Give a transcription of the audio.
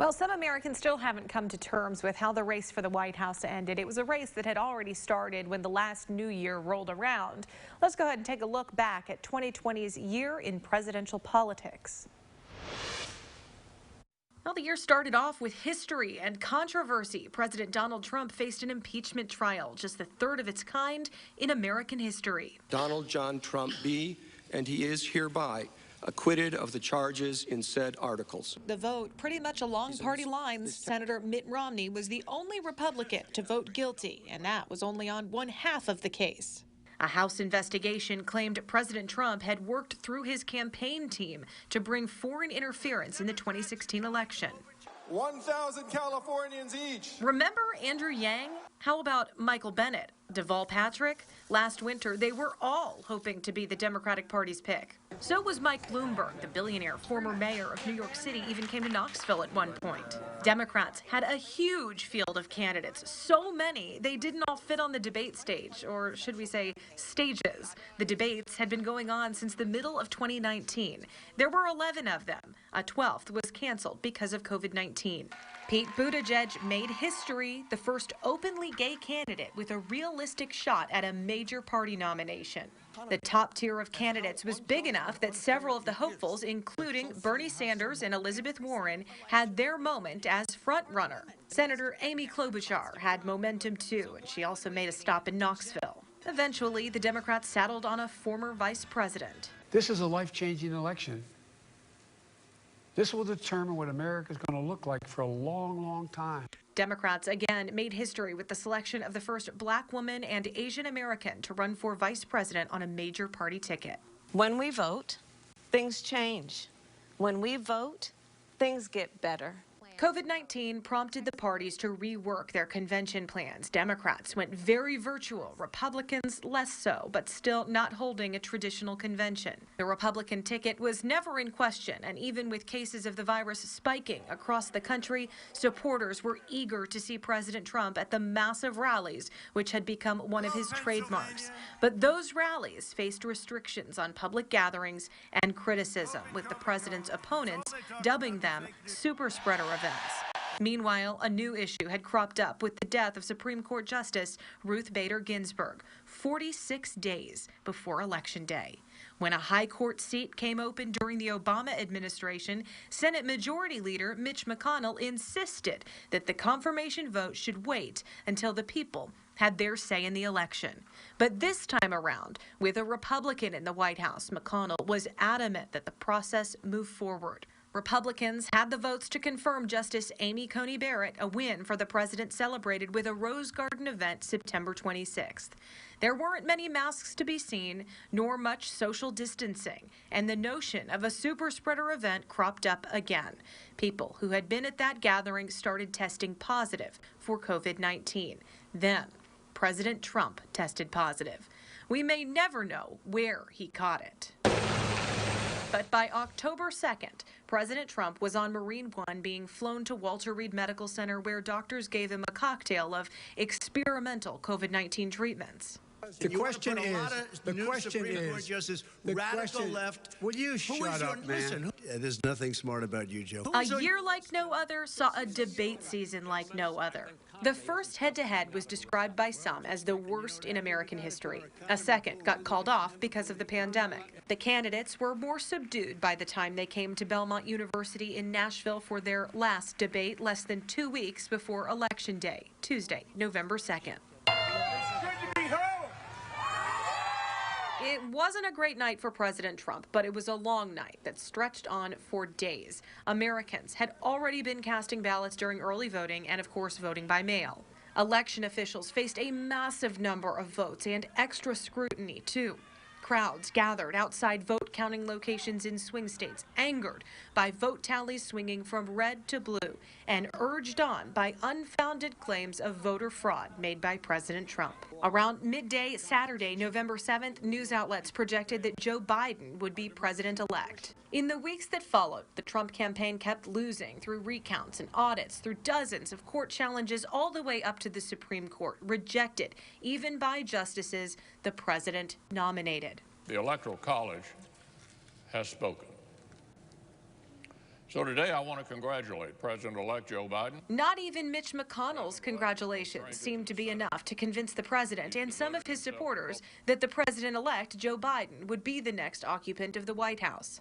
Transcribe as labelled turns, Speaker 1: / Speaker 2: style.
Speaker 1: Well, some Americans still haven't come to terms with how the race for the White House ended. It was a race that had already started when the last new year rolled around. Let's go ahead and take a look back at 2020's year in presidential politics. Well, the year started off with history and controversy. President Donald Trump faced an impeachment trial, just the third of its kind in American history.
Speaker 2: Donald John Trump be, and he is hereby, acquitted of the charges in said articles.
Speaker 1: The vote pretty much along party lines. Senator Mitt Romney was the only Republican to vote guilty, and that was only on one half of the case. A House investigation claimed President Trump had worked through his campaign team to bring foreign interference in the 2016 election.
Speaker 3: 1,000 Californians each.
Speaker 1: Remember Andrew Yang? How about Michael Bennet, Deval Patrick? Last winter, they were all hoping to be the Democratic Party's pick. So was Mike Bloomberg, the billionaire former mayor of New York City, even came to Knoxville at one point. Democrats had a huge field of candidates, so many they didn't all fit on the debate stage, or should we say stages. The debates had been going on since the middle of 2019. There were 11 of them. A 12th was canceled because of COVID-19. Pete Buttigieg made history, the first openly gay candidate with a realistic shot at a major party nomination. The top tier of candidates was big enough that several of the hopefuls, including Bernie Sanders and Elizabeth Warren, had their moment as frontrunner. Senator Amy Klobuchar had momentum too, and she also made a stop in Knoxville. Eventually, the Democrats settled on a former vice president.
Speaker 4: This is a life-changing election. This will determine what America is going to look like for a long, long time.
Speaker 1: Democrats again made history with the selection of the first black woman and Asian American to run for vice president on a major party ticket.
Speaker 5: When we vote, things change. When we vote, things get better.
Speaker 1: COVID-19 prompted the parties to rework their convention plans. Democrats went very virtual, Republicans less so, but still not holding a traditional convention. The Republican ticket was never in question, and even with cases of the virus spiking across the country, supporters were eager to see President Trump at the massive rallies, which had become one of his trademarks. But those rallies faced restrictions on public gatherings and criticism, with the president's opponents dubbing them super spreader events. Meanwhile, a new issue had cropped up with the death of Supreme Court Justice Ruth Bader Ginsburg 46 days before Election Day. When a high court seat came open during the Obama administration, Senate Majority Leader Mitch McConnell insisted that the confirmation vote should wait until the people had their say in the election. But this time around, with a Republican in the White House, McConnell was adamant that the process move forward. Republicans had the votes to confirm Justice Amy Coney Barrett, a win for the president celebrated with a Rose Garden event September 26th. There weren't many masks to be seen, nor much social distancing, and the notion of a super spreader event cropped up again. People who had been at that gathering started testing positive for COVID-19. Then, President Trump tested positive. We may never know where he caught it. But by October 2nd, President Trump was on Marine One being flown to Walter Reed Medical Center, where doctors gave him a cocktail of experimental COVID-19 treatments.
Speaker 6: The question is, Justice, radical left. Will you shut up, man? Listen, there's nothing smart about you, Joe.
Speaker 1: A year like no other saw a debate season like no other. The first head-to-head was described by some as the worst in American history. A second got called off because of the pandemic. The candidates were more subdued by the time they came to Belmont University in Nashville for their last debate less than 2 weeks before Election Day, Tuesday, November 2nd. It wasn't a great night for President Trump, but it was a long night that stretched on for days. Americans had already been casting ballots during early voting and, of course, voting by mail. Election officials faced a massive number of votes and extra scrutiny, too. Crowds gathered outside vote-counting locations in swing states, angered by vote tallies swinging from red to blue, and urged on by unfounded claims of voter fraud made by President Trump. Around midday Saturday, November 7th, news outlets projected that Joe Biden would be president-elect. In the weeks that followed, the Trump campaign kept losing through recounts and audits, through dozens of court challenges all the way up to the Supreme Court, rejected even by justices the president nominated.
Speaker 7: The Electoral College has spoken. So today I want to congratulate President-elect Joe Biden.
Speaker 1: Not even Mitch McConnell's congratulations seemed to be enough to convince the president and some of his supporters that the president-elect Joe Biden would be the next occupant of the White House.